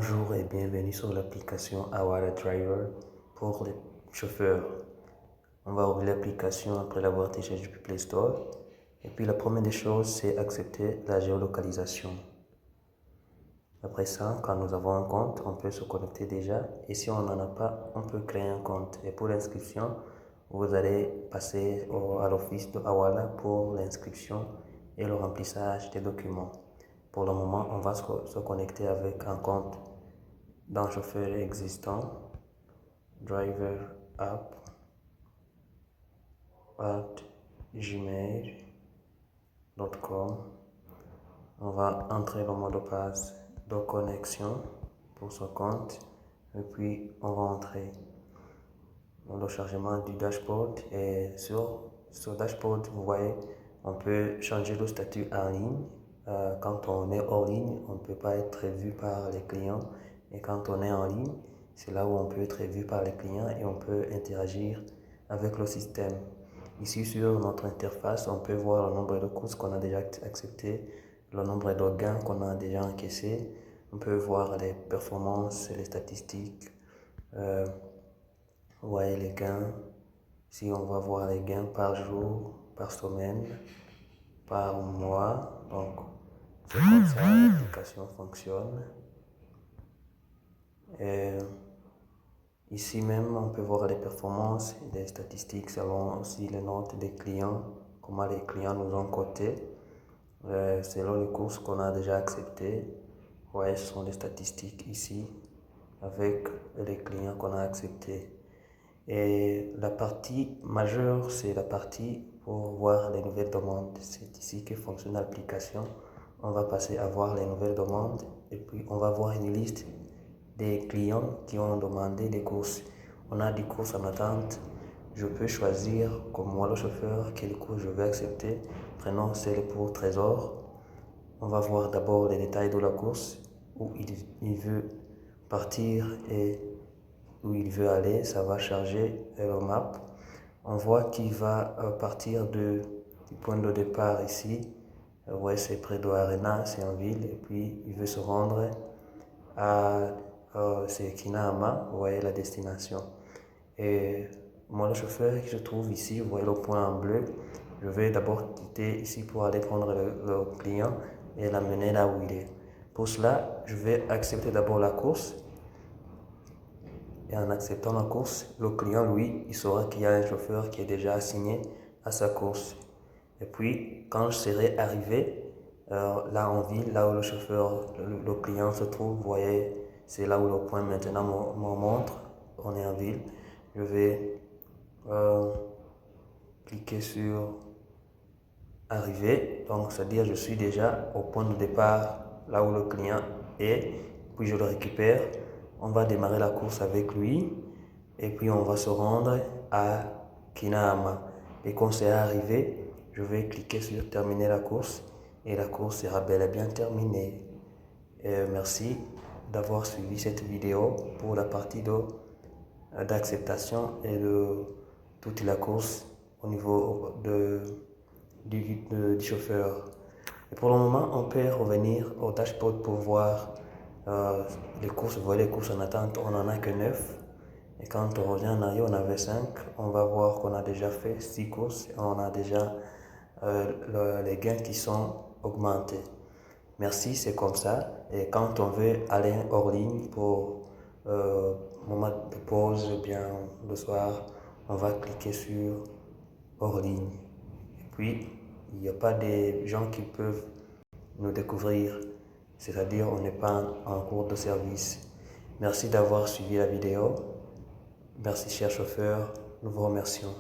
Bonjour et bienvenue sur l'application Awala Driver pour les chauffeurs. On va ouvrir l'application après l'avoir téléchargée du Play Store. Et puis la première des choses, c'est accepter la géolocalisation. Après ça, quand nous avons un compte, on peut se connecter déjà. Et si on n'en a pas, on peut créer un compte. Et pour l'inscription, vous allez passer à l'office de Awala pour l'inscription et le remplissage des documents. Pour le moment, on va se connecter avec un compte dans chauffeur existant, driver app at gmail.com. On va entrer le mot de passe de connexion pour ce compte et puis on va entrer dans le chargement du dashboard. Et sur ce dashboard, vous voyez, on peut changer le statut en ligne. Quand on est hors ligne, on ne peut pas être vu par les clients. Et quand on est en ligne, c'est là où on peut être vu par les clients et on peut interagir avec le système. Ici, sur notre interface, on peut voir le nombre de courses qu'on a déjà acceptées, le nombre de gains qu'on a déjà encaissés. On peut voir les performances et les statistiques. Vous voyez les gains. Ici, on va voir les gains par jour, par semaine, par mois. Donc, c'est comme ça l'application fonctionne. Et ici même, on peut voir les performances et les statistiques selon aussi les notes des clients, comment les clients nous ont coté, selon les courses qu'on a déjà acceptées. Vous voyez, ce sont les statistiques ici avec les clients qu'on a acceptés. Et la partie majeure, c'est la partie pour voir les nouvelles demandes. C'est ici que fonctionne l'application. On va passer à voir les nouvelles demandes et puis on va voir une liste des clients qui ont demandé des courses. On a des courses en attente. Je peux choisir, comme moi le chauffeur, quelle course je vais accepter. Prenons celle pour Trésor. On va voir d'abord les détails de la course, où il veut partir et où il veut aller. Ça va charger le map. On voit qu'il va partir du point de départ ici. Ouais, c'est près de Arena, c'est en ville. Et puis il veut se rendre à c'est Kinahama, vous voyez la destination. Et moi, le chauffeur que je trouve ici, vous voyez le point en bleu, je vais d'abord quitter ici pour aller prendre le client et l'amener là où il est. Pour cela, je vais accepter d'abord la course. Et en acceptant la course, le client, lui, il saura qu'il y a un chauffeur qui est déjà assigné à sa course. Et puis, quand je serai arrivé là en ville, là où le chauffeur, le client se trouve, vous voyez, c'est là où le point maintenant me montre, on est en ville. Je vais cliquer sur arriver, donc c'est-à-dire je suis déjà au point de départ, là où le client est, puis je le récupère. On va démarrer la course avec lui et puis on va se rendre à Kinahama. Et quand c'est arrivé, je vais cliquer sur terminer la course et la course sera bel et bien terminée. Merci d'avoir suivi cette vidéo pour la partie d'acceptation et de toute la course au niveau du chauffeur. Et pour le moment, on peut revenir au dashboard pour voir les courses. Vous voyez les courses en attente, on n'en a que 9. Et quand on revient en arrière, on avait 5. On va voir qu'on a déjà fait 6 courses et on a déjà les gains qui sont augmentés. Merci, c'est comme ça. Et quand on veut aller hors ligne pour moment de pause, bien le soir, on va cliquer sur hors ligne. Et puis, il n'y a pas des gens qui peuvent nous découvrir, c'est-à-dire on n'est pas en cours de service. Merci d'avoir suivi la vidéo. Merci, cher chauffeur. Nous vous remercions.